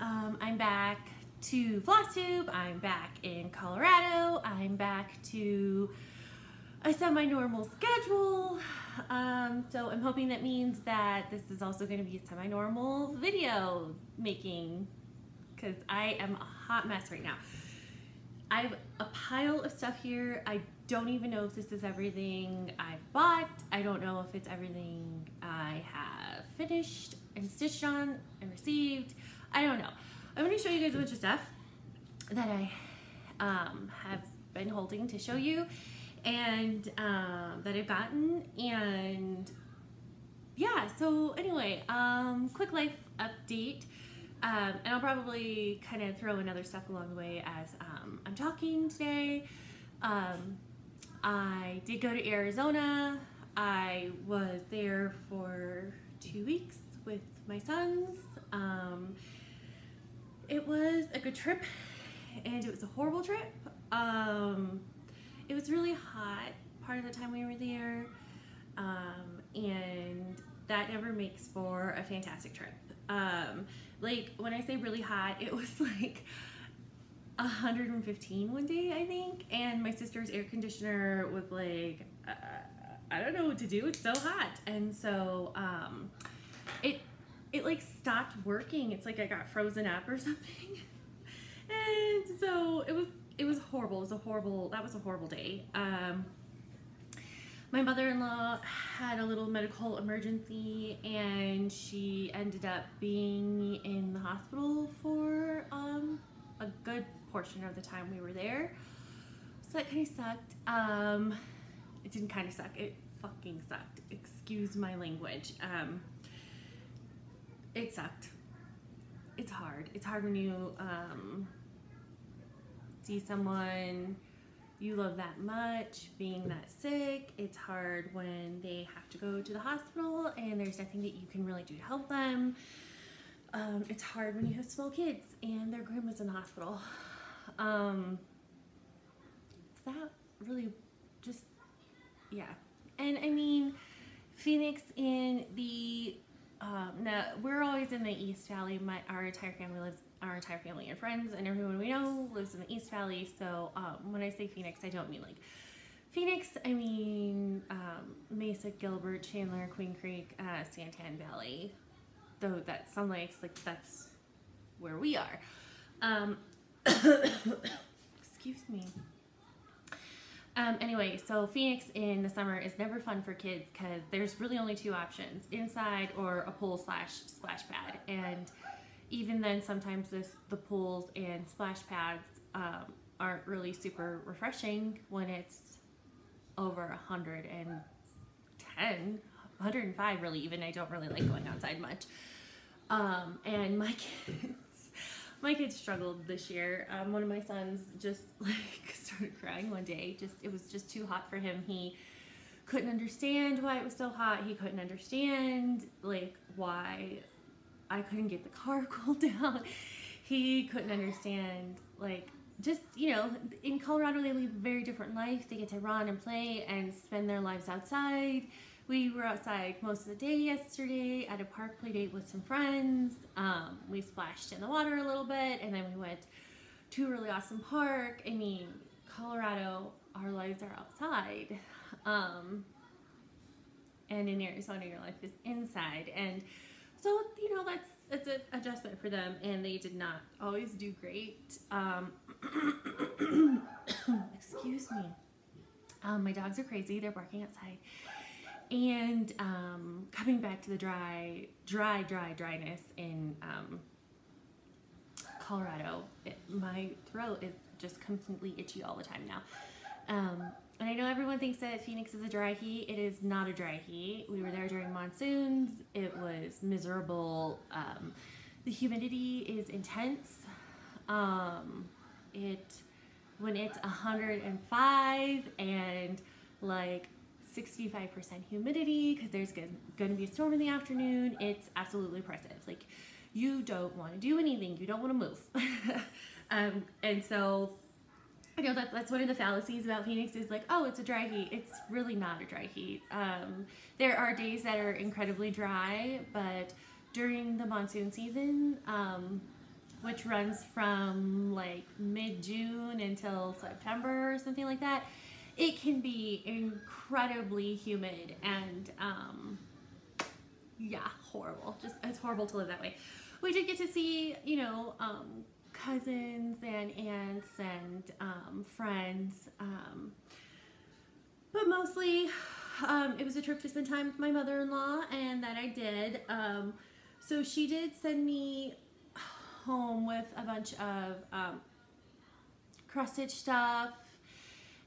I'm back to Flosstube. I'm back in Colorado. I'm back to a semi-normal schedule. So I'm hoping that means that this is also going to be a semi-normal video making, because I am a hot mess right now. I have a pile of stuff here. I don't even know if this is everything I've bought. I don't know if it's everything I have finished and stitched on and received. I don't know. I'm going to show you guys a bunch of stuff that I have been holding to show you, and that I've gotten, and yeah, so anyway, quick life update. And I'll probably kind of throw in other stuff along the way as I'm talking today. I did go to Arizona. I was there for 2 weeks with my sons. It was a good trip, and it was a horrible trip. It was really hot part of the time we were there, and that never makes for a fantastic trip. Like, when I say really hot, it was like 115 one day, I think, and my sister's air conditioner was like, I don't know what to do, it's so hot. And so it like stopped working. It's like I got frozen up or something. And so it was horrible. That was a horrible day. My mother-in-law had a little medical emergency, and she ended up being in the hospital for a good portion of the time we were there. So that kind of sucked. It didn't kind of suck, it fucking sucked. Excuse my language. It sucked. It's hard. It's hard when you see someone you love that much being that sick. It's hard when they have to go to the hospital and there's nothing that you can really do to help them. It's hard when you have small kids and their grandma's in the hospital. That really just, yeah. And I mean, Phoenix in the, now we're always in the East Valley. Our entire family and friends and everyone we know lives in the East Valley. So when I say Phoenix, I don't mean like Phoenix, I mean Mesa, Gilbert, Chandler, Queen Creek, Santan Valley. Though that Sun Lakes, like that's where we are. Excuse me. Anyway, so Phoenix in the summer is never fun for kids because there's really only two options, inside or a pool / splash pad. And even then, sometimes the pools and splash pads aren't really super refreshing when it's over 110, 105 really even. I don't really like going outside much. And my kids struggled this year. One of my sons just like started crying one day. It was just too hot for him. He couldn't understand why it was so hot. He couldn't understand like why I couldn't get the car cooled down. He couldn't understand, like, just, you know, in Colorado they live a very different life. They get to run and play and spend their lives outside. We were outside most of the day yesterday at a park play date with some friends. We splashed in the water a little bit, and then we went to a really awesome park. I mean, Colorado, our lives are outside. And in Arizona, your life is inside. And so, you know, it's an adjustment for them, and they did not always do great. Excuse me. My dogs are crazy. They're barking outside. And coming back to the dryness in Colorado, my throat is just completely itchy all the time now. And I know everyone thinks that Phoenix is a dry heat. It is not a dry heat. We were there during monsoons. It was miserable. The humidity is intense. When it's 105 and like 65% humidity because there's going to be a storm in the afternoon, it's absolutely oppressive. Like, you don't want to do anything. You don't want to move. And so I know that's one of the fallacies about Phoenix is like, oh, it's a dry heat. It's really not a dry heat. There are days that are incredibly dry, but during the monsoon season, which runs from like mid-June until September or something like that, it can be incredibly humid and yeah, horrible. Just, it's horrible to live that way. We did get to see, you know, cousins and aunts and friends, but mostly it was a trip to spend time with my mother-in-law, and that I did. So she did send me home with a bunch of cross-stitch stuff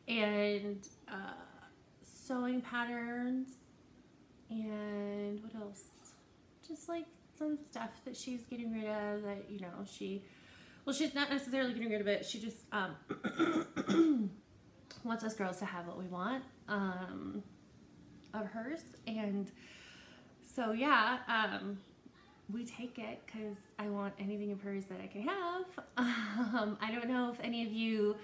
and sewing patterns, and what else? Just like some stuff that she's getting rid of that, you know, well, she's not necessarily getting rid of it. She just wants us girls to have what we want of hers. And so, yeah, we take it because I want anything of hers that I can have. I don't know if any of you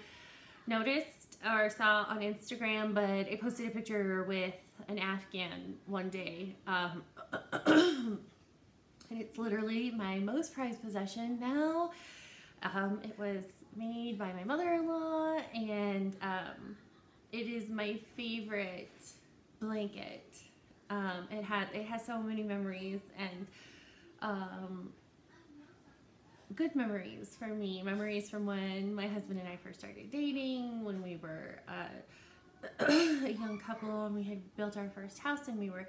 noticed or saw on Instagram, but I posted a picture with an Afghan one day. And it's literally my most prized possession now. It was made by my mother-in-law, and it is my favorite blanket. It has so many memories, and good memories for me. Memories from when my husband and I first started dating, when we were a young couple and we had built our first house, and we were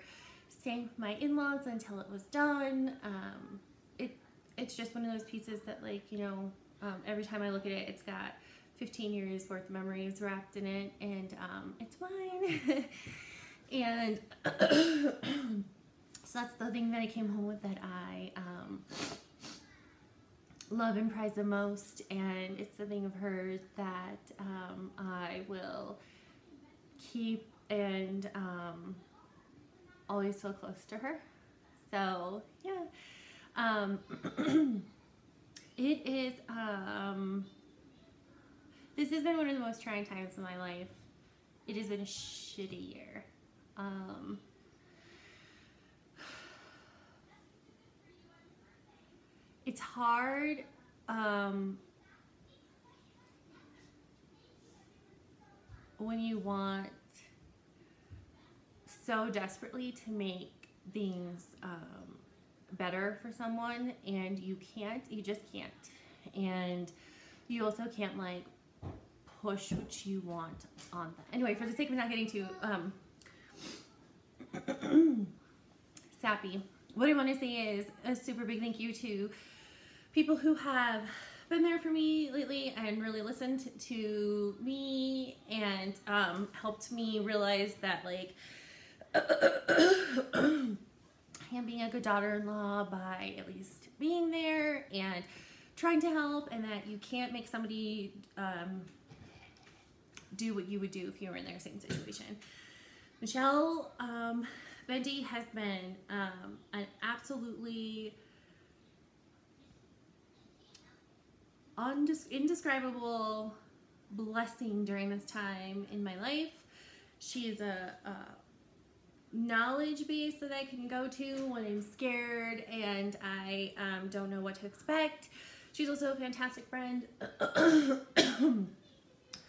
staying with my in-laws until it was done. It's just one of those pieces that, like, you know, every time I look at it, it's got 15 years worth of memories wrapped in it, and it's mine. And so that's the thing that I came home with that I love and prize the most, and it's the thing of hers that I will keep and always feel close to her. So yeah, it is this has been one of the most trying times of my life. It has been a shitty year. It's hard when you want so desperately to make things better for someone, and you can't, you just can't. And you also can't, like, push what you want on them. Anyway, for the sake of not getting too sappy, what I want to say is a super big thank you to people who have been there for me lately and really listened to me and helped me realize that, like, I am being a good daughter-in-law by at least being there and trying to help, and that you can't make somebody do what you would do if you were in their same situation. Michelle Bendy has been an absolutely indescribable blessing during this time in my life. She is a knowledge base that I can go to when I'm scared and I don't know what to expect. She's also a fantastic friend who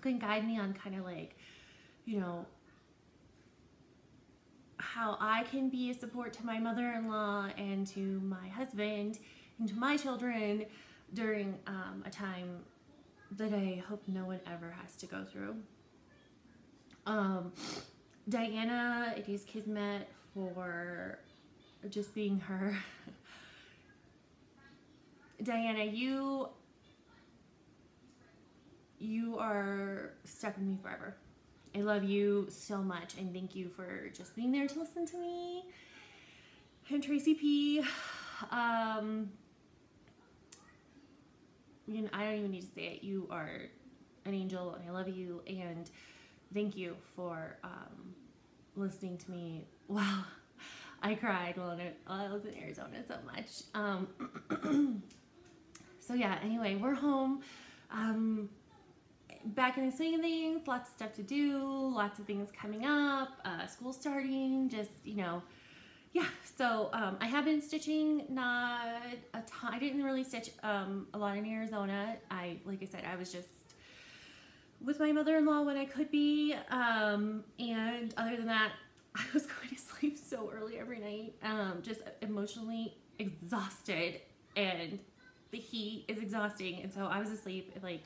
can guide me on kind of, like, you know, how I can be a support to my mother-in-law and to my husband and to my children during a time that I hope no one ever has to go through. Diana, it is Kismet for just being her. Diana, you are stuck with me forever. I love you so much, and thank you for just being there to listen to me. And Tracy P, you know, I don't even need to say it. You are an angel, and I love you, and thank you for listening to me. Wow, I cried while I was in Arizona so much. So yeah, anyway, we're home. Back in the swing of things, lots of stuff to do, lots of things coming up, school starting, just, you know, yeah, so I have been stitching, not a ton. I didn't really stitch a lot in Arizona. Like I said, I was just with my mother-in-law when I could be, and other than that, I was going to sleep so early every night, just emotionally exhausted, and the heat is exhausting, and so I was asleep at like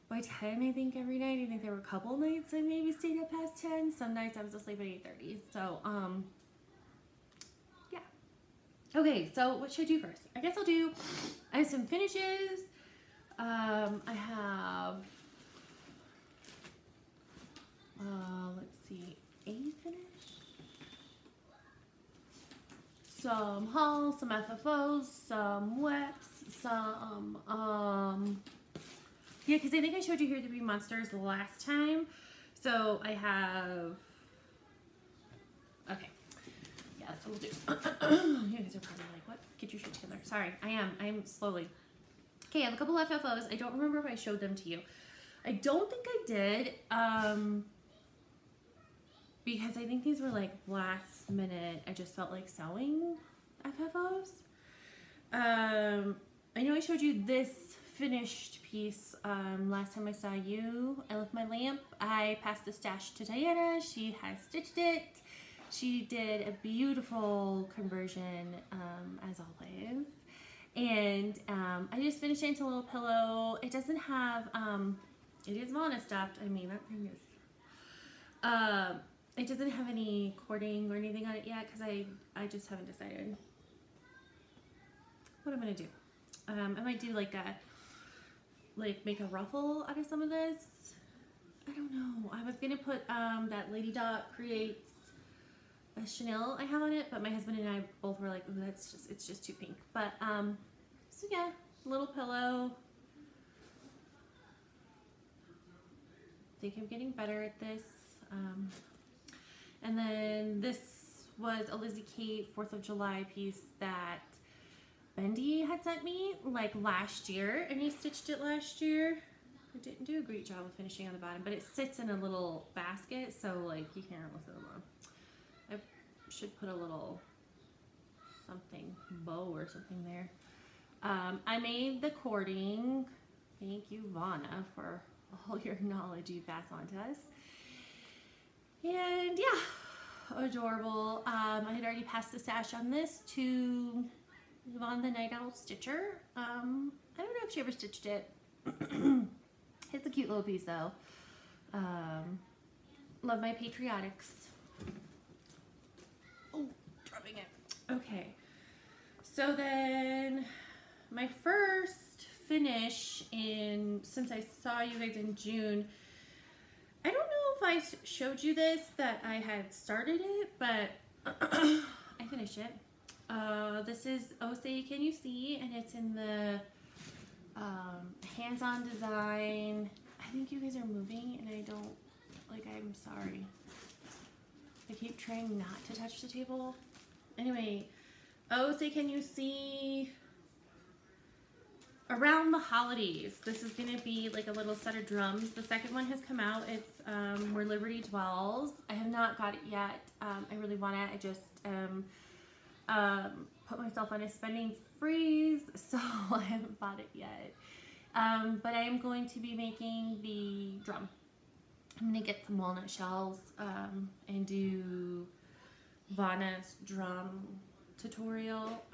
by 10, I think, every night. I think there were a couple nights I maybe stayed up past 10. Some nights I was asleep at 8:30. So, yeah. Okay, so what should I do first? I guess I have some finishes. I have, let's see, a finish. Some hauls, some FFOs, some whips, some, yeah, because I think I showed you Here to Be Monsters last time. So I have, okay, yeah, that's what we'll do. You guys are probably like, what? Get your shit together. Sorry, I'm slowly. Okay, I have a couple FFOs. I don't remember if I showed them to you. I don't think I did, because I think these were like last minute. I just felt like sewing FFOs. I know I showed you this finished piece last time I saw you. I left my lamp. I passed the stash to Diana. She has stitched it. She did a beautiful conversion, as always. And I just finished it into a little pillow. It doesn't have, it is Vana stuffed. I mean, that thing is, it doesn't have any cording or anything on it yet because I just haven't decided what I'm going to do. I might do like make a ruffle out of some of this. I don't know. I was gonna put that Lady Dot Creates a Chanel I have on it, but my husband and I both were like, it's just too pink. But so yeah, little pillow. I think I'm getting better at this. And then this was a Lizzie Kate 4th of July piece that Bendy had sent me like last year, and he stitched it last year. I didn't do a great job of finishing on the bottom, but it sits in a little basket, so like you can't listen to them. I should put a little something, bow or something there. I made the cording. Thank you, Vana, for all your knowledge you pass on to us. And yeah, adorable. I had already passed the stash on this to Yvonne the Night Owl Stitcher. I don't know if she ever stitched it. It's a cute little piece though. Love my patriotics. Oh, dropping it. Okay. So then my first finish since I saw you guys in June, I don't know if I showed you this, that I had started it, but I finished it. This is Oh Say Can You See, and it's in the hands-on design. I think you guys are moving and I don't, like, I'm sorry. I keep trying not to touch the table. Anyway, Oh Say Can You See, around the holidays. This is going to be like a little set of drums. The second one has come out. It's Where Liberty Dwells. I have not got it yet. I really want it. I just put myself on a spending freeze, so I haven't bought it yet. But I am going to be making the drum. I'm going to get some walnut shells and do Vana's drum tutorial.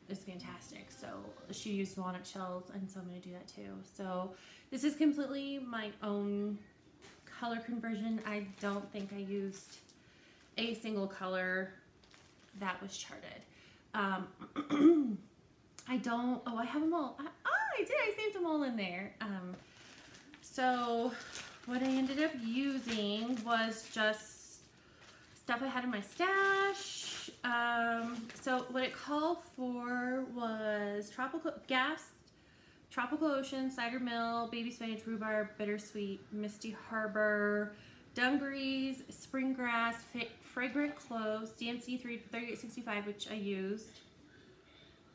Is fantastic. So she used walnut shells, and so I'm going to do that too. So this is completely my own color conversion. I don't think I used a single color that was charted. I have them all. I did. I saved them all in there. So what I ended up using was just stuff I had in my stash. So what it called for was Tropical Ocean, Cider Mill, Baby Spinach, Rhubarb, Bittersweet, Misty Harbor, Dungarees, Spring Grass, Fragrant Cloves, DMC 3865, which I used.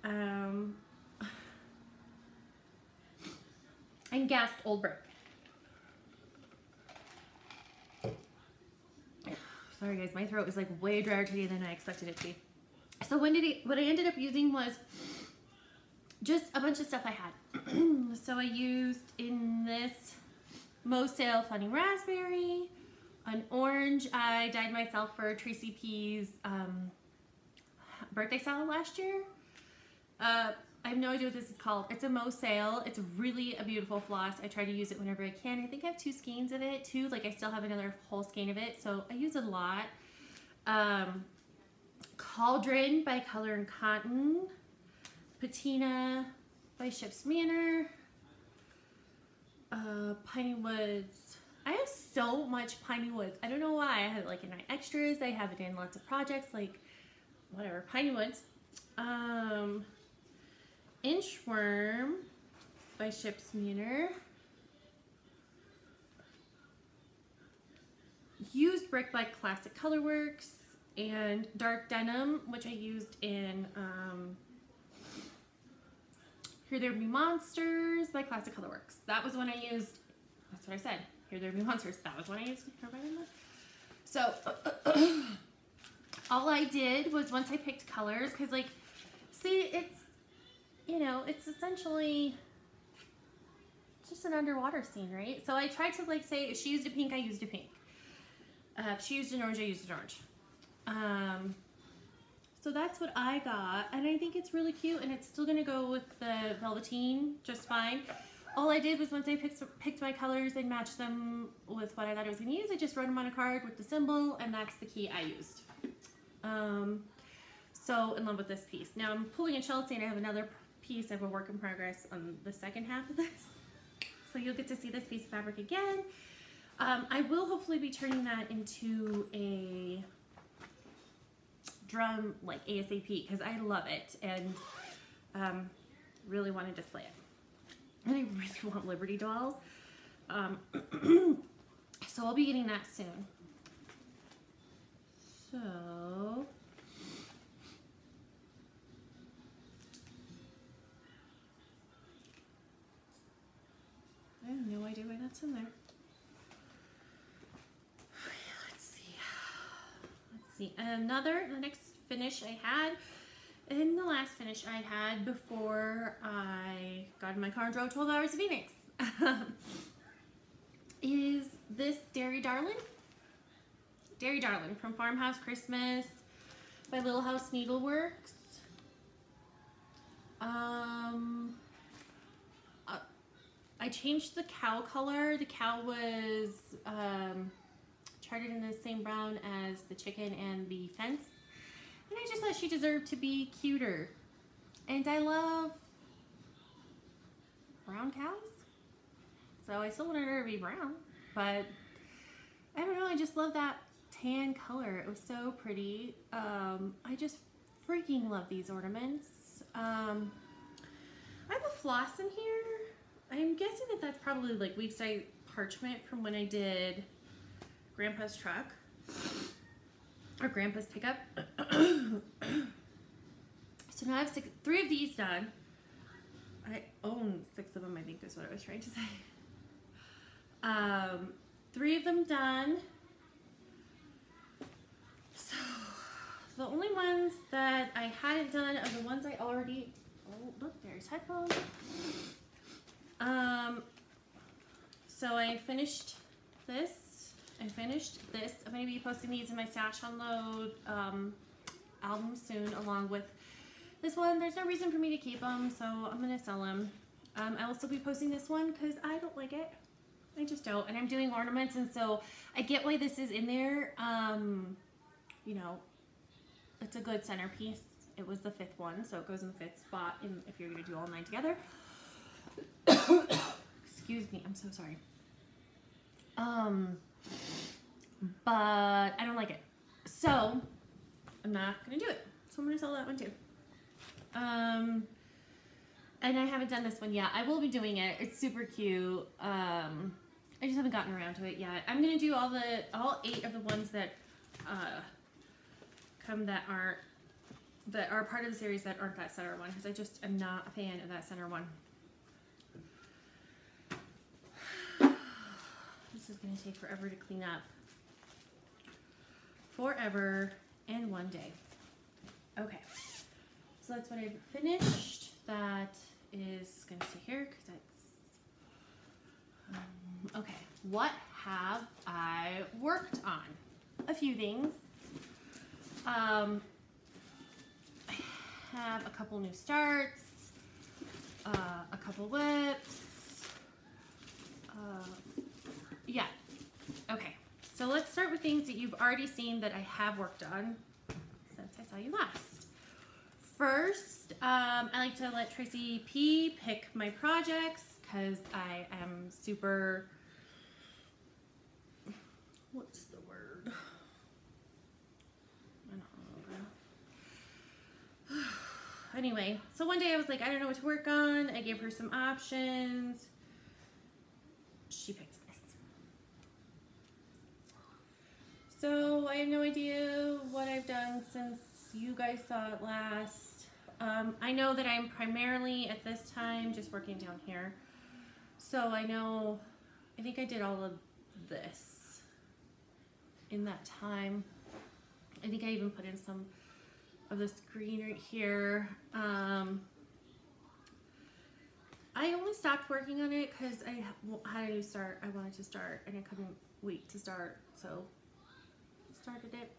And Gassed Old Brick. Sorry guys, my throat is like way drier today than I expected it to be. So what I ended up using was just a bunch of stuff I had. So I used in this Most Sale Funny Raspberry, an orange I dyed myself for Tracy P's birthday salad last year. I have no idea what this is called. It's a Most Sale. It's really a beautiful floss. I try to use it whenever I can. I think I have 2 skeins of it too. Like I still have another whole skein of it, so I use it a lot. Cauldron by Color and Cotton, Patina by Ship's Manor, Piney Woods. I have so much Piney Woods. I don't know why. I have it like in my extras. I have it in lots of projects, like whatever. Piney Woods. Inchworm by Ship's Manor. Used Brick by Classic Colorworks. And Dark Denim, which I used in Here There Be Monsters by Classic Colorworks. That was when I used, that's what I said, Here There Be Monsters. That was when I used So, all I did was once I picked colors, because like, see, it's, you know, it's essentially just an underwater scene, right? So I tried to like say, if she used a pink, I used a pink. If she used an orange, I used an orange. So that's what I got, and I think it's really cute, and it's still gonna go with the velveteen just fine. All I did was once I picked my colors and matched them with what I thought I was gonna use, I just wrote them on a card with the symbol, and that's the key I used. So in love with this piece. Now I'm pulling a Chelsea, and I have another piece of a work in progress on the second half of this. So you'll get to see this piece of fabric again. I will hopefully be turning that into a drum like ASAP because I love it and really want to display it. And I really want Liberty dolls. So I'll be getting that soon. So I have no idea why that's in there. The next finish I had, and the last finish I had before I got in my car and drove 12 hours to Phoenix, is this Dairy Darling from Farmhouse Christmas by Little House Needleworks. I changed the cow color. The cow was charted in the same brown as the chicken and the fence, and I just thought she deserved to be cuter, and I love brown cows, so I still wanted her to be brown, but I don't know, I just love that tan color. It was so pretty. I just freaking love these ornaments. I have a floss in here. I'm guessing that that's probably like week size parchment from when I did Grandpa's truck or Grandpa's pickup. So now I have 3 of these done. I own 6 of them, I think is what I was trying to say. 3 of them done. So the only ones that I hadn't done are the ones I already, oh look, there's headphones. So I finished this. I'm going to be posting these in my Stash Unload album soon, along with this one. There's no reason for me to keep them, so I'm going to sell them. I'll also be posting this one because I don't like it. I just don't. And I'm doing ornaments, and so I get why this is in there. You know, it's a good centerpiece. It was the 5th one, so it goes in the 5th spot if you're going to do all 9 together. Excuse me, I'm so sorry. But I don't like it, so I'm not gonna do it. So I'm gonna sell that one too. And I haven't done this one yet. I will be doing it. It's super cute. I just haven't gotten around to it yet. I'm gonna do all 8 of the ones that that are part of the series that aren't that center one, because I just am not a fan of that center one. This is going to take forever to clean up. Forever and one day. Okay, so that's what I've finished. That is going to stay here because that's, okay, what have I worked on? A few things. I have a couple new starts, a couple whips. Yeah, okay, so let's start with things that you've already seen that I have worked on since I saw you last. First, I like to let Tracy P pick my projects because I am super, what's the word? I don't know. Anyway, so one day I was like, I don't know what to work on. I gave her some options. She picks this. So I have no idea what I've done since you guys saw it last. I know that I'm primarily at this time just working down here. So I know, I think I did all of this in that time. I think I even put in some of this green right here. I only stopped working on it because I had a new start. I wanted to start and I couldn't wait to start, so I started it.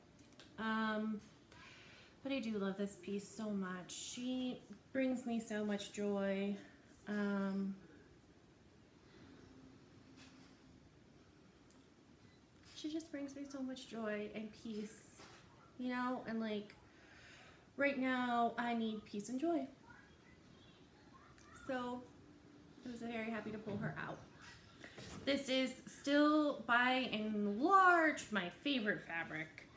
But I do love this piece so much. She brings me so much joy. She just brings me so much joy and peace, you know, and like right now I need peace and joy. So I was very happy to pull her out. This is still by and large my favorite fabric.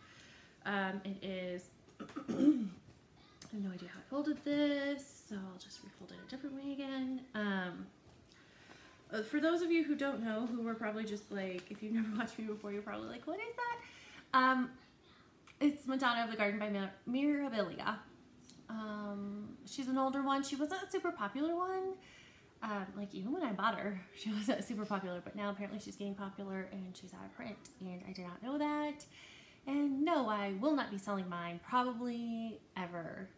It is, I have no idea how I folded this, so I'll just refold it a different way again. For those of you who don't know, who were probably just like, if you've never watched me before, you're probably like, what is that? It's Madonna of the Garden by Mirabilia. She's an older one. She wasn't a super popular one. Like even when I bought her, she wasn't super popular, but now apparently she's getting popular and she's out of print, and I did not know that. And no, I will not be selling mine, probably ever.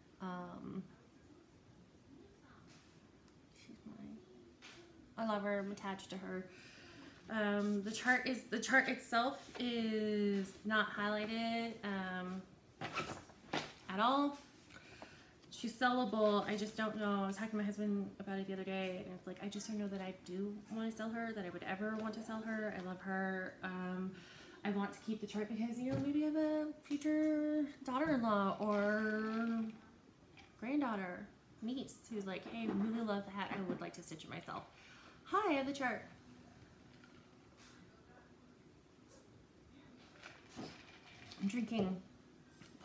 She's mine. I love her. I'm attached to her. The chart itself is not highlighted at all. She's sellable. I just don't know. I was talking to my husband about it the other day, and it's like I just don't know that I do want to sell her, that I would ever want to sell her. I love her. I want to keep the chart because, you know, maybe I have a future daughter-in-law or granddaughter, niece, who's like, hey, I really love that. I would like to stitch it myself. Hi, I have the chart. I'm drinking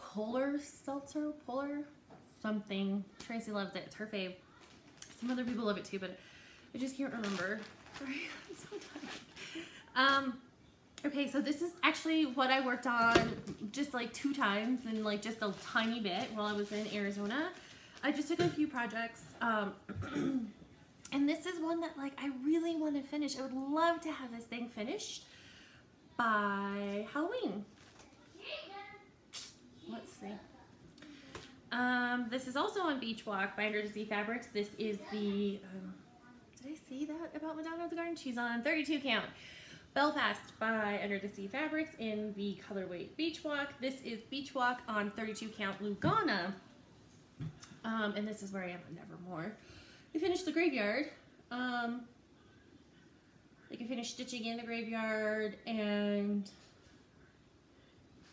Polar Seltzer, Polar something. Tracy loves it. It's her fave. Some other people love it too, but I just can't remember. Sorry, I'm so tired. Okay, so this is actually what I worked on just like 2 times and like just a tiny bit while I was in Arizona. I just took a few projects. And this is one that like I really want to finish. I would love to have this thing finished by Halloween. Let's see. This is also on Beach Walk by Under the Sea Fabrics. This is the, did I say that about Madonna of the Garden? She's on 32 count. Belfast by Under the Sea Fabrics in the colorway Beach Walk. This is Beach Walk on 32 count Lugana. And this is where I am on Nevermore. We finished the graveyard. Like I finished stitching in the graveyard and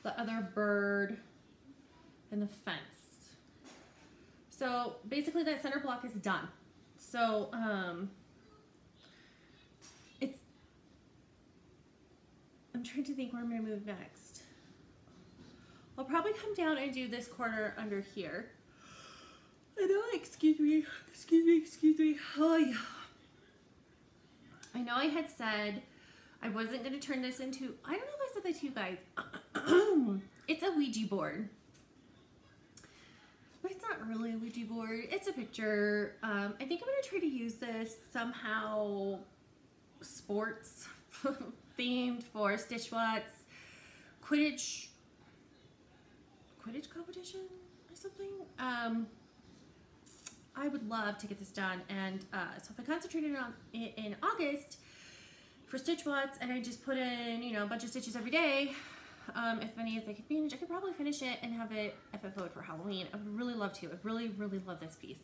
the other bird and the fence. So basically that center block is done. So I'm trying to think where I'm going to move next. I'll probably come down and do this corner under here. I know, excuse me. Oh, yeah. I know I had said I wasn't going to turn this into, I don't know if I said that to you guys. It's a Ouija board. But it's not really a Ouija board. It's a picture. I think I'm going to try to use this somehow sports themed for Stitch What's Quidditch competition, or something. I would love to get this done, and so if I concentrated on it in August for stitch watts, and I just put in, you know, a bunch of stitches every day, as many as I could manage, I could probably finish it and have it FFO'd for Halloween. I would really love to. I really, really love this piece.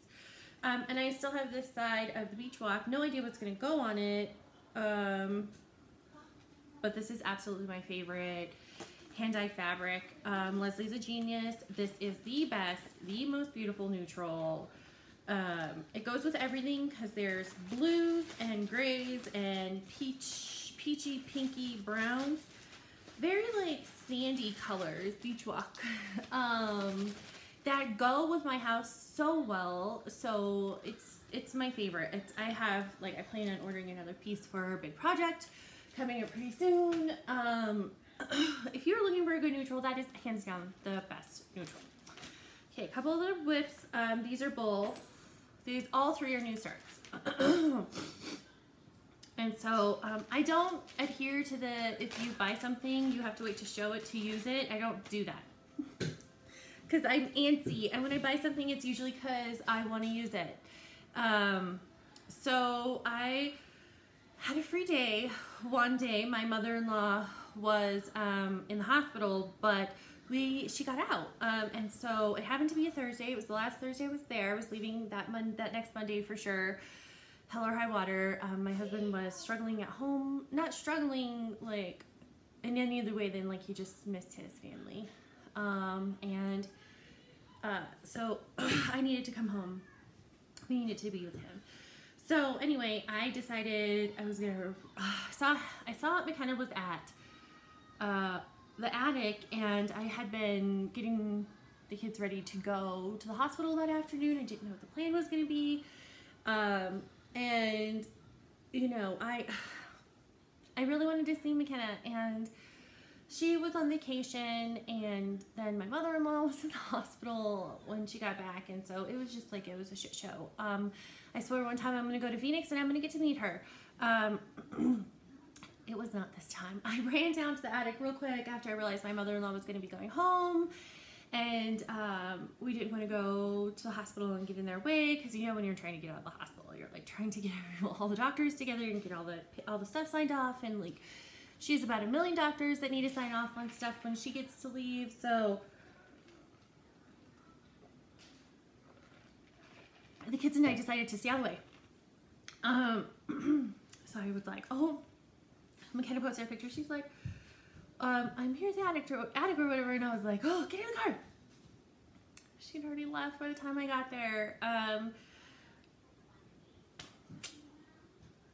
And I still have this side of the beach walk. No idea what's going to go on it, but this is absolutely my favorite hand-dyed fabric. Leslie's a genius. This is the best, the most beautiful neutral. It goes with everything because there's blues and grays and peachy, pinky browns. Very like sandy colors, beach walk, that go with my house so well. So it's my favorite. I plan on ordering another piece for a big project coming up pretty soon. If you're looking for a good neutral, that is hands down the best neutral. Okay, a couple of little whips. These are both. All three are new starts. And so I don't adhere to the, if you buy something, you have to wait to show it to use it. I don't do that. Because I'm antsy. And when I buy something, it's usually because I want to use it. So I had a free day. One day, my mother-in-law was in the hospital, but she got out. And so it happened to be a Thursday. It was the last Thursday I was there. I was leaving that next Monday for sure. Hell or high water. My husband was struggling at home. Not struggling like in any other way than like he just missed his family. So I needed to come home. We needed to be with him. So anyway, I decided I was gonna, I saw McKenna was at the attic, and I had been getting the kids ready to go to the hospital that afternoon. I didn't know what the plan was gonna be. And you know, I really wanted to see McKenna, and she was on vacation, and then my mother-in-law was in the hospital when she got back, and so it was just like, it was a shit show. I swear one time I'm gonna go to Phoenix and I'm gonna get to meet her. It was not this time. I ran down to the attic real quick after I realized my mother-in-law was gonna be going home, and we didn't want to go to the hospital and get in their way, because you know when you're trying to get out of the hospital, you're like trying to get all the doctors together and get all the stuff signed off, and like she has about 1 million doctors that need to sign off on stuff when she gets to leave. So the kids and I decided to stay out of the way. So I was like, oh, McKenna posted a picture. She's like, I'm here at the attic or whatever, and I was like, oh, get in the car. She'd already left by the time I got there.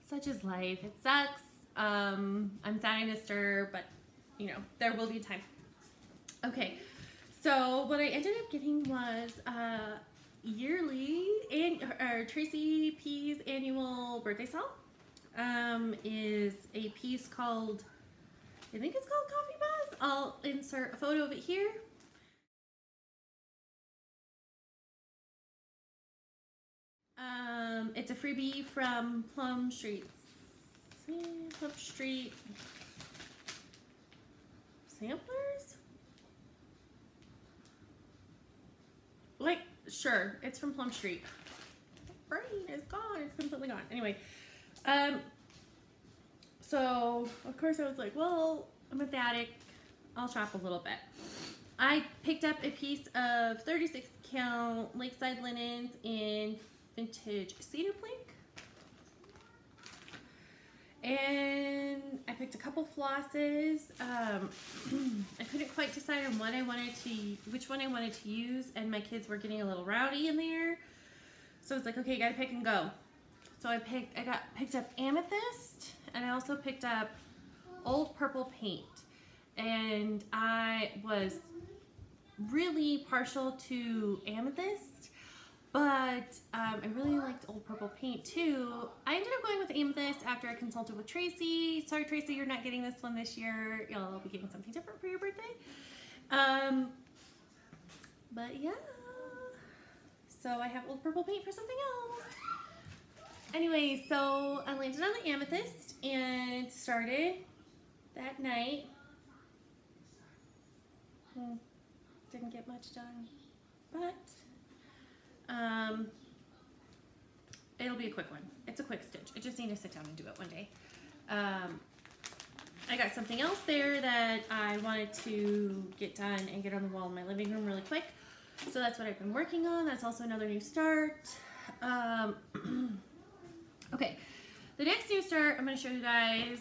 Such is life. It sucks. I'm sad I missed her, but you know, there will be a time. Okay, so what I ended up getting was yearly and Tracy P's annual birthday sale. Is a piece called, I think it's called Coffee Buzz. I'll insert a photo of it here. It's a freebie from Plum Street Samplers? Like, sure, it's from Plum Street. My brain is gone, it's completely gone. Anyway, so of course I was like, well, I'm at the attic, I'll shop a little bit. I picked up a piece of 36 count Lakeside linens in vintage cedar plank. And I picked a couple flosses. I couldn't quite decide on which one I wanted to use, and my kids were getting a little rowdy in there. So I was like, okay, gotta pick and go. So I picked up amethyst, and I also picked up old purple paint. And I was really partial to amethyst, but I really liked old purple paint too. I ended up going with amethyst after I consulted with Tracy. Sorry, Tracy, you're not getting this one this year. You'll be getting something different for your birthday. But yeah, so I have old purple paint for something else. Anyway, so I landed on the amethyst and started that night. Didn't get much done. but it'll be a quick one. It's a quick stitch. I just need to sit down and do it one day. I got something else there that I wanted to get done and get on the wall in my living room really quick. So that's what I've been working on. That's also another new start. Okay, the next new start I'm going to show you guys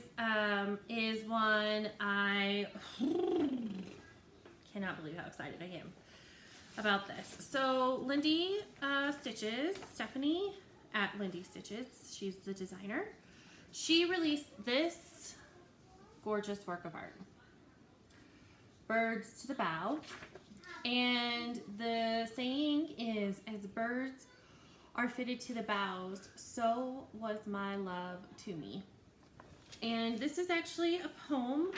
is one I cannot believe how excited I am about this. So Lindy Stitches, Stephanie at Lindy Stitches, she's the designer. She released this gorgeous work of art, Birds to the Bough. And the saying is, as birds are fitted to the boughs, so was my love to me. And this is actually a poem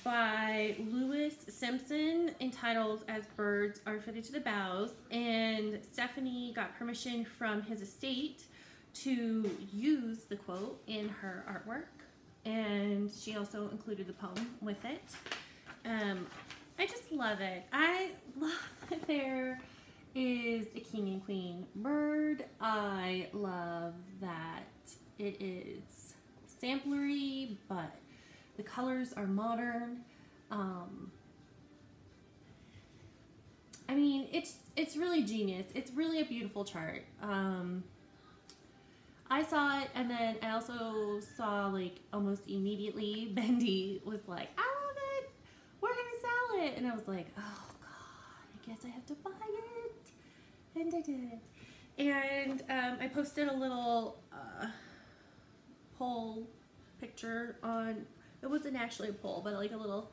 by Lewis Simpson entitled As Birds Are Fitted to the Boughs. And Stephanie got permission from his estate to use the quote in her artwork. And she also included the poem with it. I just love it. I love that there is a king and queen bird. I love that it is samplery, but the colors are modern. I mean, it's really genius. It's really a beautiful chart. I saw it, and then I also saw, like, almost immediately, Bendy was like, I love it, we're gonna sell it. And I was like, oh God, I guess I have to buy it. And I did. And I posted a little poll picture on, it wasn't actually a poll, but like a little,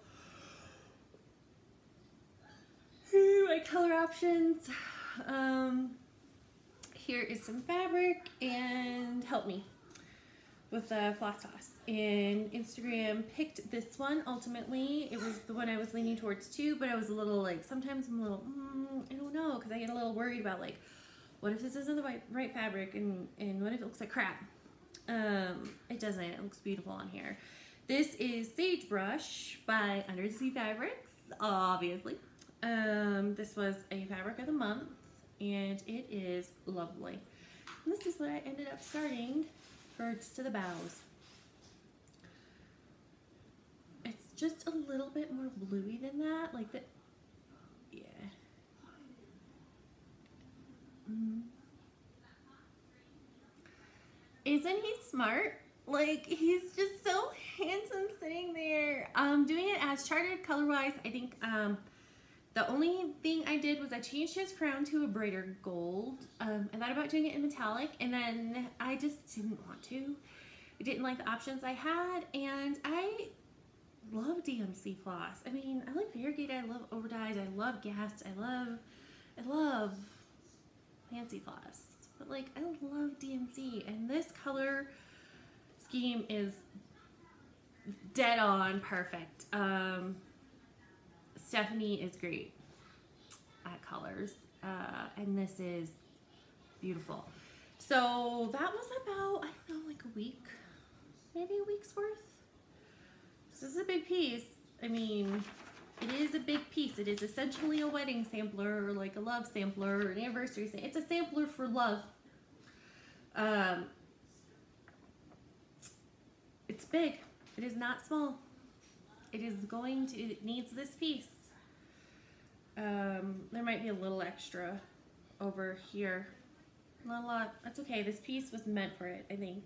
my color options. Here is some fabric, and help me with the floss toss. And Instagram picked this one ultimately. It was the one I was leaning towards too, but I was a little like, sometimes I'm a little, I don't know, because I get a little worried about like, what if this isn't the right fabric, and what if it looks like crap? It doesn't, it looks beautiful on here. This is Sagebrush by Undersea Fabrics, obviously. This was a fabric of the month, and it is lovely. And this is what I ended up starting, Birds to the Boughs. It's just a little bit more bluey than that, like the, yeah. Isn't he smart? Like, he's just so handsome sitting there. Doing it as charted color-wise, I think, the only thing I did was I changed his crown to a brighter gold. I thought about doing it in metallic, and then I just didn't want to. I didn't like the options I had, and I love DMC floss. I mean, I like variegated, I love overdyed, I love gassed, I love fancy floss. But like, I love DMC, and this color scheme is dead on perfect. Stephanie is great at colors, and this is beautiful. So that was about, I don't know, like a week, maybe a week's worth. This is a big piece. I mean, it is a big piece. It is essentially a wedding sampler, or like a love sampler, or an anniversary sampler. It's a sampler for love. It's big. It is not small. It is going to, it needs this piece. There might be a little extra over here. Not a lot. That's okay. This piece was meant for it, I think.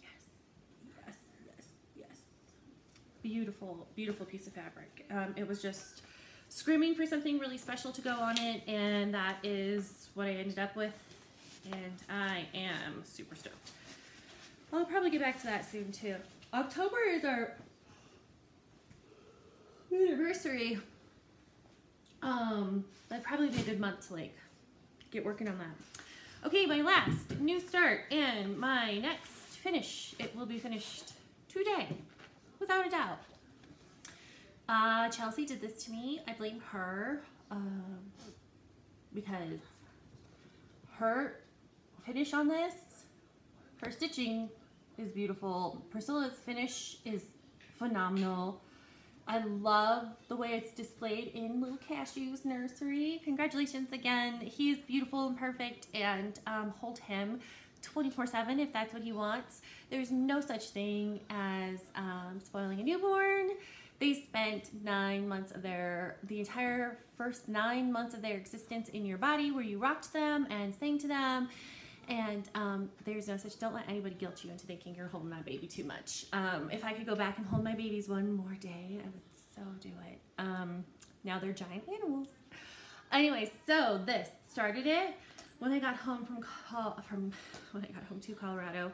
Yes, yes, yes, yes. Beautiful, beautiful piece of fabric. It was just screaming for something really special to go on it, and that is what I ended up with, and I am super stoked. I'll probably get back to that soon too. October is our anniversary. That'd probably be a good month to like get working on that. Okay, my last new start and my next finish. It will be finished today, without a doubt. Chelsea did this to me. I blame her because her finish on this, her stitching is beautiful. Priscilla's finish is phenomenal. I love the way it's displayed in Little Cashew's nursery. Congratulations again. He's beautiful and perfect, and hold him 24/7 if that's what he wants. There's no such thing as spoiling a newborn. They spent 9 months of the entire first 9 months of their existence in your body, where you rocked them and sang to them. And there's no such, don't let anybody guilt you into thinking you're holding that baby too much. If I could go back and hold my babies one more day, I would so do it. Now they're giant animals. Anyway, so this started it when I got home to Colorado.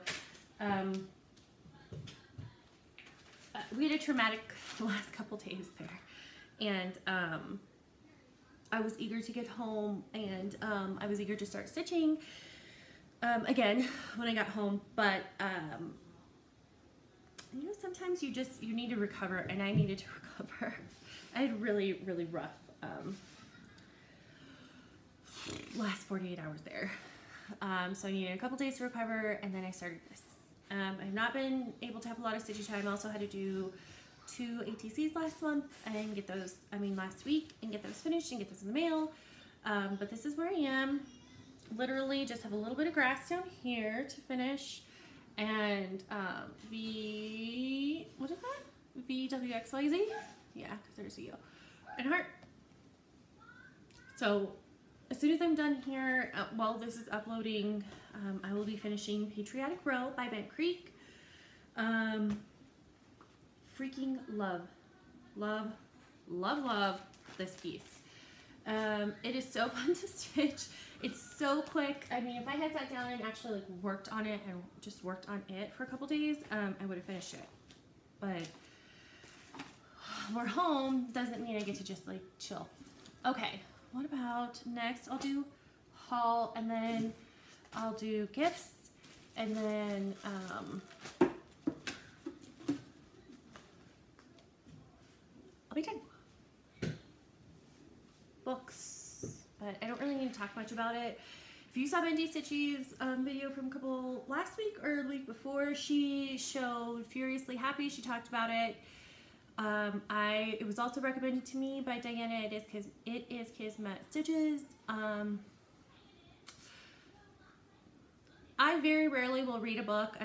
We had a traumatic last couple days there, and I was eager to get home, and I was eager to start stitching again when I got home, but you know, sometimes you need to recover, and I needed to recover. I had really rough last 48 hours there, so I needed a couple days to recover, and then I started this. I've not been able to have a lot of stitching time. I also had to do 2 ATCs last month and get those, last week, and get those finished and get those in the mail. But this is where I am. Literally just have a little bit of grass down here to finish, and what is that? VWXYZ? Yeah, because there's a U and heart. So as soon as I'm done here, while this is uploading, I will be finishing Patriotic Row by Bent Creek. Freaking love this piece. It is so fun to stitch. It's so quick. I mean, if I had sat down and actually like worked on it and just worked on it for a couple days, I would have finished it. But we're home doesn't mean I get to just like chill. Okay, what about next? I'll do haul, and then I'll do gifts, and then I'll be done. Books, but I don't really need to talk much about it. If you saw Bendy Stitchy's video from last week or the week before, she showed Furiously Happy. She talked about it. It was also recommended to me by Diana. It is Kismet Stitches. I very rarely will read a book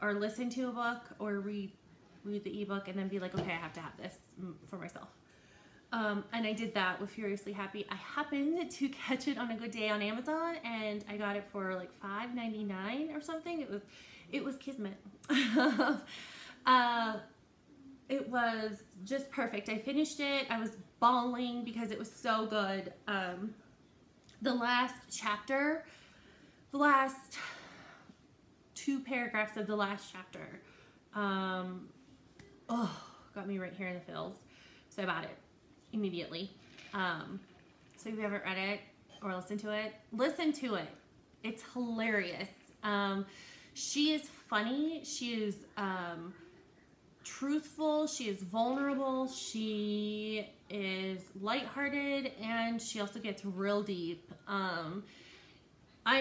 or listen to a book or read the ebook and then be like, okay, I have to have this for myself. And I did that with Furiously Happy. I happened to catch it on a good day on Amazon, and I got it for like $5.99 or something. It was Kismet. It was just perfect. I finished it. I was bawling because it was so good. The last chapter, the last 2 paragraphs of the last chapter, got me right here in the feels. So I bought it immediately. So if you haven't read it or listened to it, listen to it. It's hilarious. She is funny. She is truthful. She is vulnerable. She is lighthearted, and she also gets real deep. I'm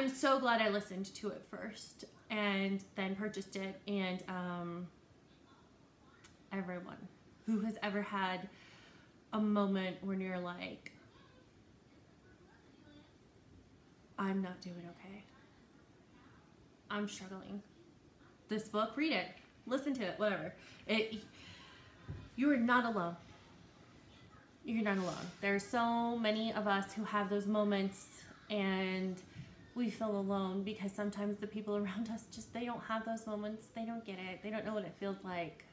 so glad I listened to it first and then purchased it. And everyone who has ever had a moment when you're like, I'm not doing okay, I'm struggling, this book, read it, listen to it, whatever. You are not alone. You're not alone. There's so many of us who have those moments, and we feel alone because sometimes the people around us they don't have those moments. They don't get it. They don't know what it feels like.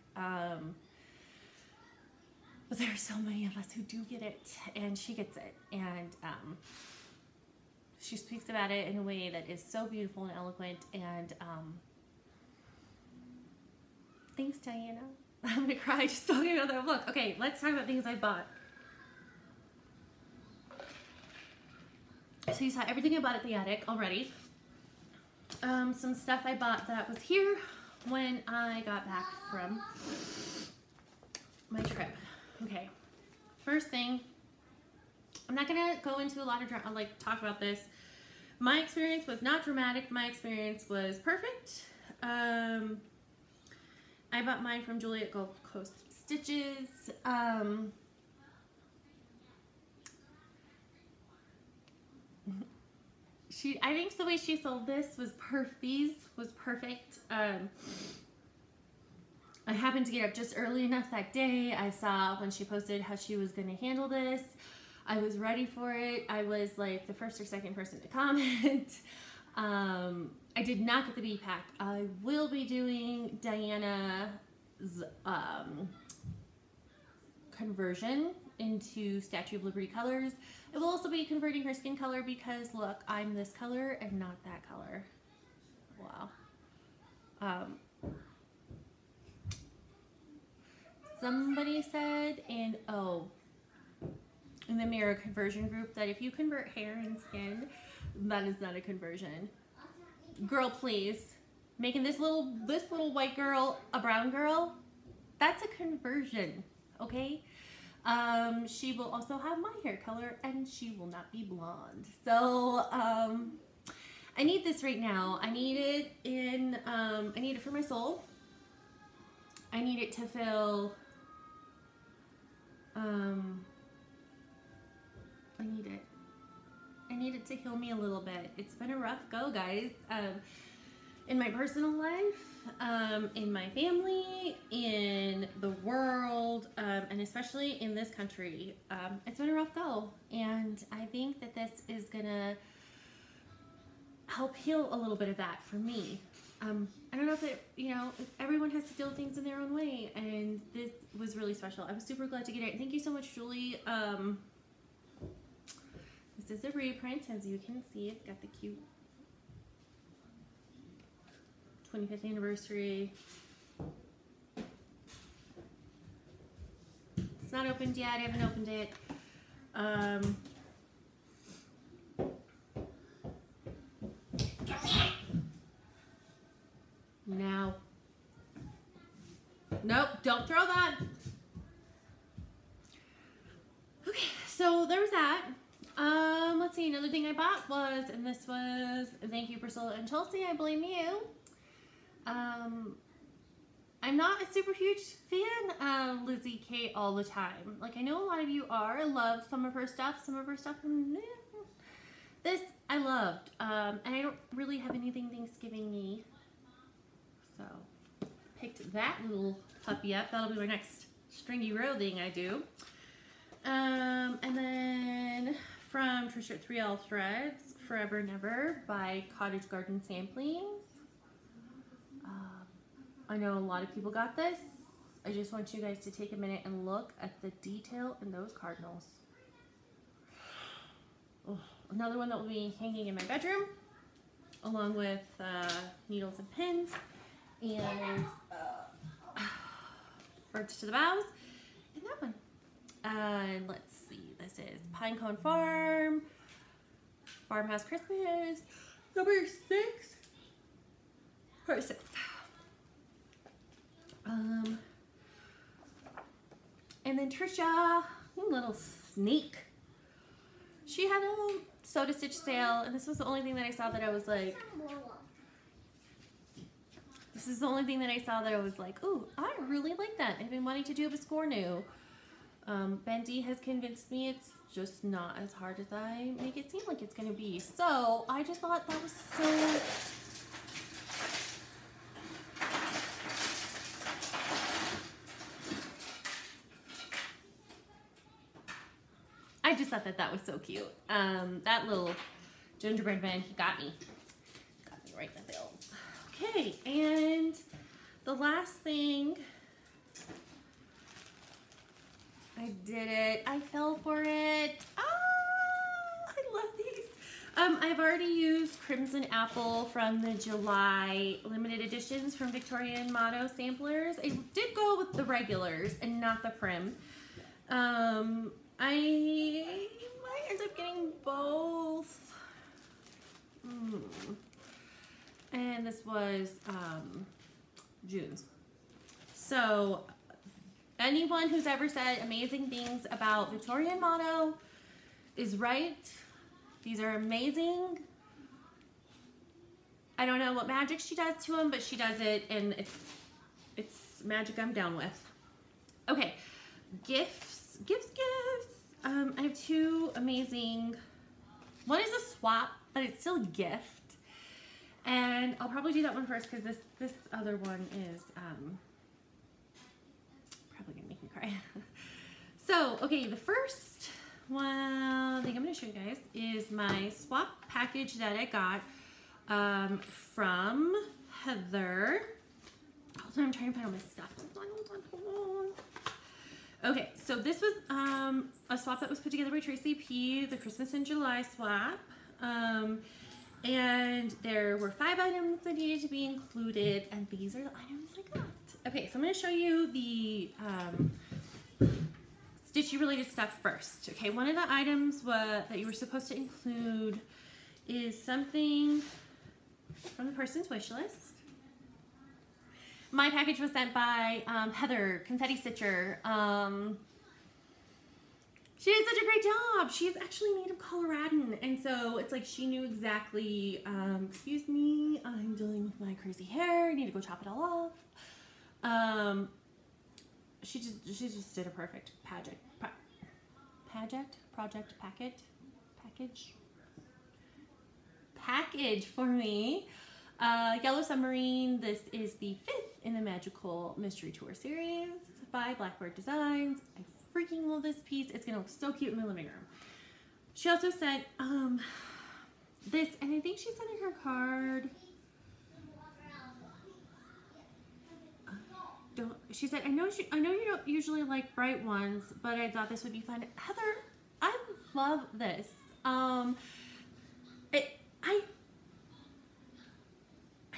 But there are so many of us who do get it, and she gets it, and she speaks about it in a way that is so beautiful and eloquent, and thanks, Diana. I'm gonna cry just talking about that book. Okay, let's talk about things I bought. So you saw everything I bought at the attic already. Some stuff I bought that was here when I got back from my trip. Okay, first thing, I'm not gonna go into a lot of talk about this. My experience was not dramatic. My experience was perfect. I bought mine from Juliet Gold Coast stitches. I think the way she sold this was perfect. I happened to get up just early enough that day. I saw when she posted how she was going to handle this. I was ready for it. I was like the first or second person to comment. I did not get the bee pack. I will be doing Diana's conversion into Statue of Liberty colors. I will also be converting her skin color because look, I'm this color and not that color. Wow. Somebody said in the mirror conversion group that if you convert hair and skin, that is not a conversion. Girl, please. Making this little white girl a brown girl, that's a conversion, okay? She will also have my hair color and she will not be blonde. So, I need this right now. I need it in, I need it for my soul. I need it to fill, I need it to heal me a little bit. It's been a rough go, guys. In my personal life, in my family, in the world, and especially in this country. It's been a rough go, and I think that this is gonna help heal a little bit of that for me. I don't know if it, if everyone has to deal with things in their own way, and this was really special. I was super glad to get it. Thank you so much, Julie. This is a reprint, as you can see. It's got the cute 25th anniversary. It's not opened yet. I haven't opened it. Now. Nope, don't throw that. Okay, so there's that. Let's see, another thing I bought was, and this was, thank you Priscilla and Chelsea, I blame you. I'm not a super huge fan of Lizzie Kate all the time. Like, I know a lot of you are. I love some of her stuff. This I loved. And I don't really have anything Thanksgiving-y. So, picked that little puppy up. That'll be my next stringy row thing I do. And then from Trisha 3L Threads, Forever Never by Cottage Garden Samplings. I know a lot of people got this. I just want you guys to take a minute and look at the detail in those cardinals. Oh, another one that will be hanging in my bedroom, along with needles and pins, and birds to the bows, and that one. And let's see, this is Pinecone Farm, Farmhouse Christmas, number 6, part 6. And then Trisha, little sneak. She had a soda stitch sale, and this was the only thing that I saw that I was like, ooh, I really like that. I've been wanting to do a Biscornu. Bendy has convinced me it's just not as hard as I make it seem like it's going to be. So I just thought that was so... I just thought that was so cute. That little gingerbread man, he got me. Got me right in the bills. Okay, and the last thing, I did it. I fell for it. Ah, I love these. I've already used Crimson Apple from the July limited editions from Victoria and Motto samplers. I did go with the regulars and not the Prim. I might end up getting both. And this was June's. So anyone who's ever said amazing things about Victoria and Motto is right. These are amazing. I don't know what magic she does to them, but she does it, and it's magic I'm down with. Okay, gifts. I have two amazing, one is a swap, but it's still a gift. And I'll probably do that one first because this other one is probably gonna make me cry. So, okay, the first one thing I'm gonna show you guys is my swap package that I got from Heather. Hold on, I'm trying to find all my stuff. Hold on. Okay, so this was a swap that was put together by Tracy P, the Christmas in July swap. And there were 5 items that needed to be included, and these are the items I got. Okay, so I'm going to show you the stitchy related stuff first. Okay, one of the items that you were supposed to include is something from the person's wish list. My package was sent by Heather, Confetti Stitcher. She did such a great job. She's actually native Coloradan, and so it's like she knew exactly, excuse me, I'm dealing with my crazy hair, I need to go chop it all off. She just did a perfect package for me. Yellow Submarine, this is the 5th in the Magical Mystery Tour series by Blackbird Designs. I freaking love this piece. It's gonna look so cute in my living room. She also sent this, and I think she sent in her card. She said, I know you don't usually like bright ones, but I thought this would be fun. Heather, I love this. I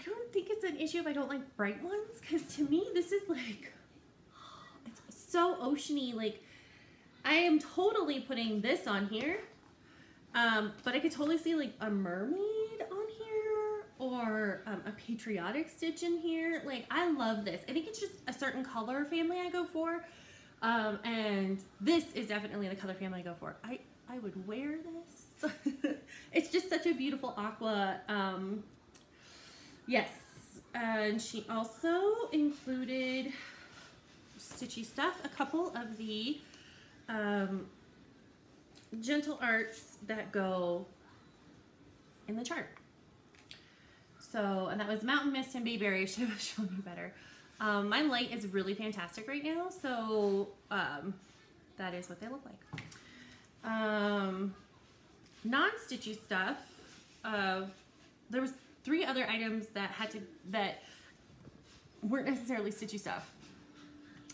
don't think it's an issue if I don't like bright ones, because to me this is like, it's so oceany. Like, I am totally putting this on here, but I could totally see like a mermaid on here, or a patriotic stitch in here. Like, I love this. I think it's just a certain color family I go for, and this is definitely the color family I go for. I would wear this. It's just such a beautiful aqua. Yes, and she also included stitchy stuff, a couple of the gentle arts that go in the chart. So, and that was Mountain Mist and Bayberry. Should have shown you better. My light is really fantastic right now, so that is what they look like. Non-stitchy stuff. There was 3 other items that weren't necessarily stitchy stuff.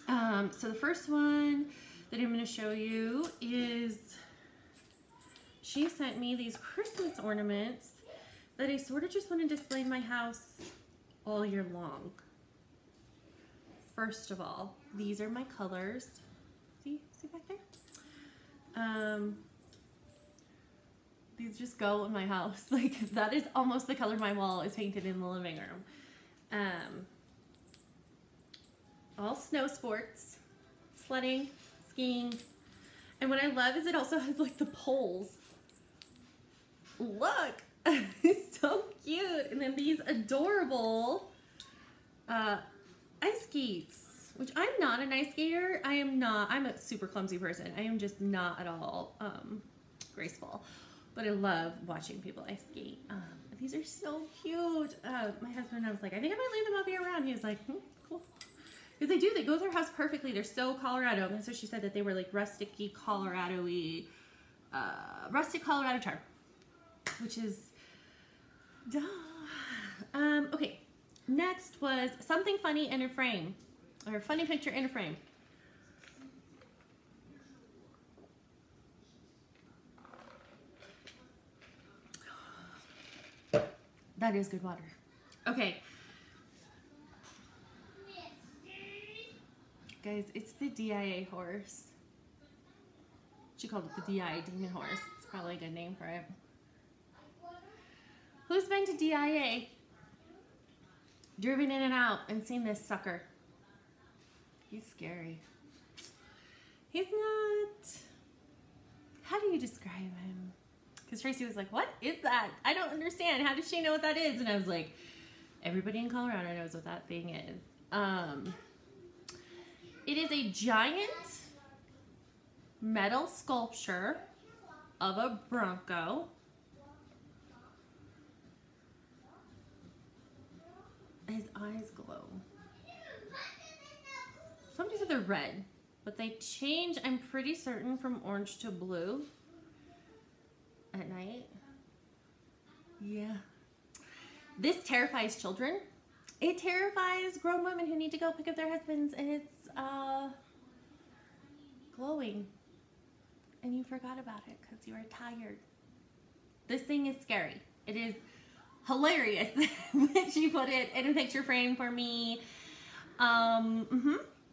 So the first one that I'm going to show you is, she sent me these Christmas ornaments that I sort of just want to display in my house all year long. First of all, these are my colors. See back there? These just go in my house. Like, that is almost the color my wall is painted in the living room. All snow sports, sledding, skiing. And what I love is it also has like the poles. Look, it's so cute. And then these adorable ice skates, which I'm not an ice skater. I'm a super clumsy person. I am just not at all graceful. But I love watching people ice skate. These are so cute. My husband, I was like, I think I might leave them up here around. He was like, cool. Because they go to their house perfectly. They're so Colorado. And so she said that they were like rustic-y, Colorado-y, rustic Colorado charm. Which is, duh. Okay, next was something funny in a frame. Or a funny picture in a frame. That is good water. Okay. Guys, it's the DIA horse. She called it the DIA demon horse. It's probably a good name for it. Who's been to DIA? Driven in and out and seen this sucker. He's scary. He's not... How do you describe him? Because Tracy was like, what is that? I don't understand. How does she know what that is? And I was like, everybody in Colorado knows what that thing is. It is a giant metal sculpture of a Bronco. His eyes glow. Somebody said they're red, but they change, I'm pretty certain, from orange to blue at night. Yeah. This terrifies children. It terrifies grown women who need to go pick up their husbands, and it's glowing. And you forgot about it because you were tired. This thing is scary. It is hilarious that she put it in a picture frame for me.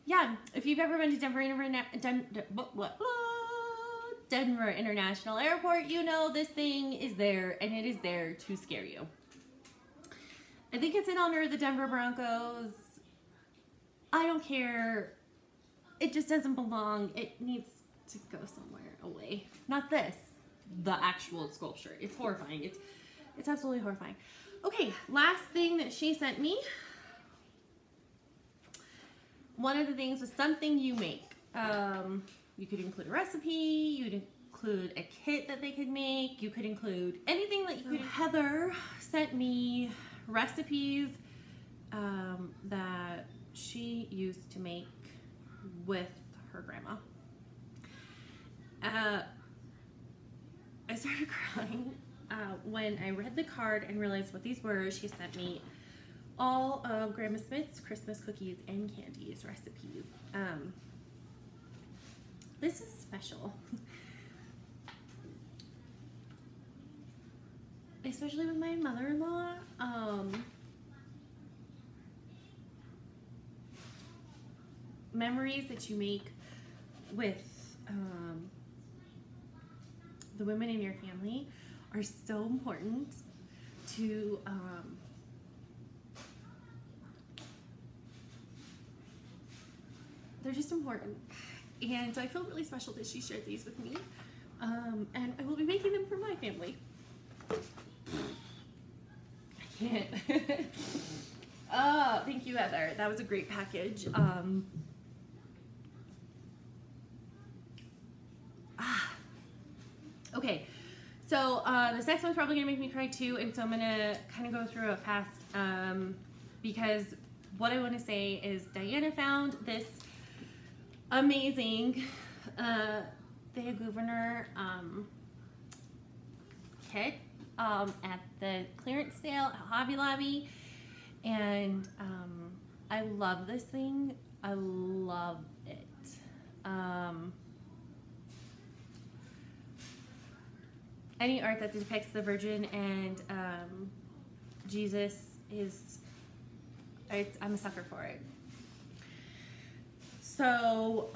Yeah, if you've ever been to Denver International Airport, you know this thing is there, and it is there to scare you. I think it's in honor of the Denver Broncos. I don't care. It just doesn't belong. It needs to go somewhere away. Not this, the actual sculpture. It's horrifying. It's absolutely horrifying. Okay, last thing that she sent me. One of the things was something you make. You could include a recipe. You could include a kit that they could make. You could include anything that you could. Heather sent me recipes that she used to make with her grandma. I started crying when I read the card and realized what these were. She sent me all of Grandma Smith's Christmas cookies and candies recipes. This is special. Especially with my mother-in-law. Memories that you make with the women in your family are so important to they're just important, and so I feel really special that she shared these with me, and I will be making them for my family. I can't. Oh, thank you, Heather. That was a great package. Okay, so this next one's probably gonna make me cry too, and so I'm gonna kind of go through it fast because what I want to say is Diana found this amazing the Governor kit at the clearance sale at Hobby Lobby, and I love this thing. I love it. Any art that depicts the Virgin and Jesus is, I'm a sucker for it. So,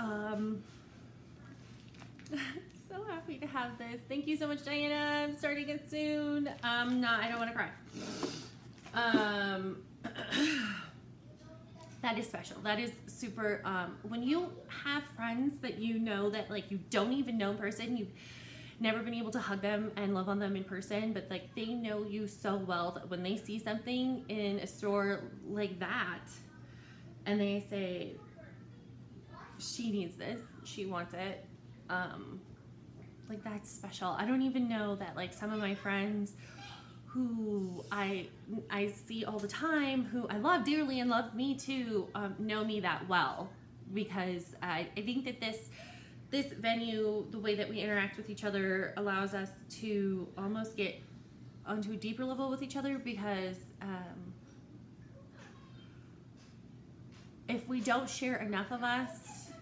so happy to have this. Thank you so much, Diana. I'm starting it soon. I don't want to cry. That is special. That is super, when you have friends that you know that like you don't even know in person, you've never been able to hug them and love on them in person, but like they know you so well that when they see something in a store like that and they say, she needs this, she wants it, like that's special. I don't even know that like some of my friends who I see all the time, who I love dearly and love me too, know me that well, because I think that this venue, the way that we interact with each other, allows us to almost get onto a deeper level with each other, because if we don't share enough of us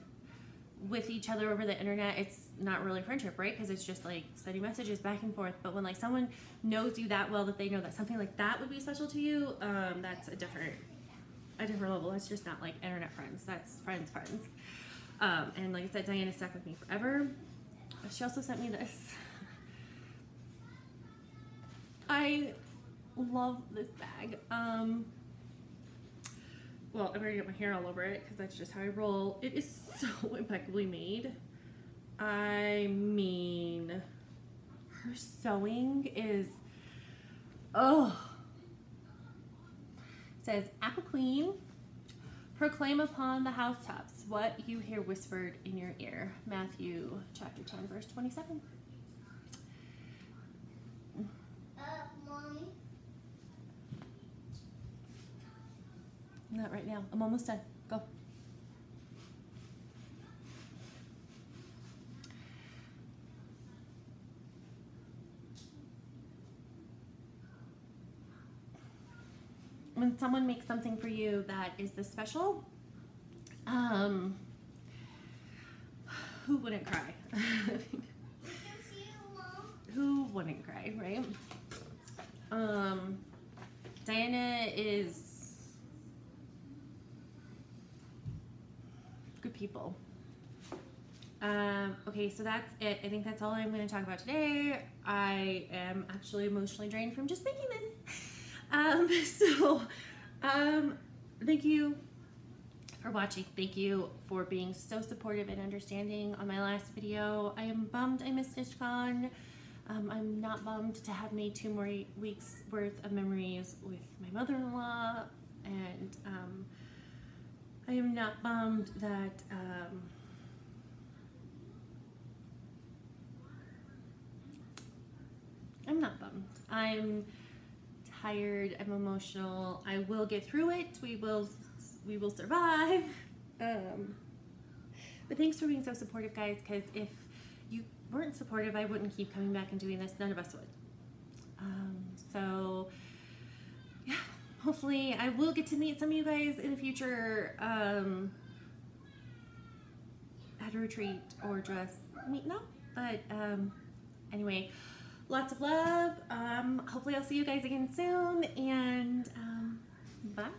with each other over the internet, it's not really friendship, right? Because it's just like sending messages back and forth. But when like someone knows you that well that they know that something like that would be special to you, that's a different level. That's just not like internet friends. That's friends. And like I said, Diana stuck with me forever. She also sent me this. I love this bag. Well, I'm gonna get my hair all over it because that's just how I roll. It is so impeccably made. I mean, her sewing is, oh. It says, Apple Queen, proclaim upon the housetops. what you hear whispered in your ear. Matthew chapter 10, verse 27. Mommy? Not right now. I'm almost done. Go. When someone makes something for you that is this special, who wouldn't cry? Who wouldn't cry, right? Diana is good people. Okay, so that's it. I think that's all I'm going to talk about today. I am actually emotionally drained from just making this. Thank you for watching. Thank you for being so supportive and understanding on my last video. I am bummed I missed TishCon. I'm not bummed to have made 2 more weeks worth of memories with my mother-in-law, and I am not bummed that I'm not bummed. I'm tired. I'm emotional. I will get through it. We will survive. But thanks for being so supportive, guys, because if you weren't supportive, I wouldn't keep coming back and doing this. None of us would. So yeah, hopefully I will get to meet some of you guys in the future at a retreat or just meet up. But anyway, lots of love. Hopefully I'll see you guys again soon, and bye.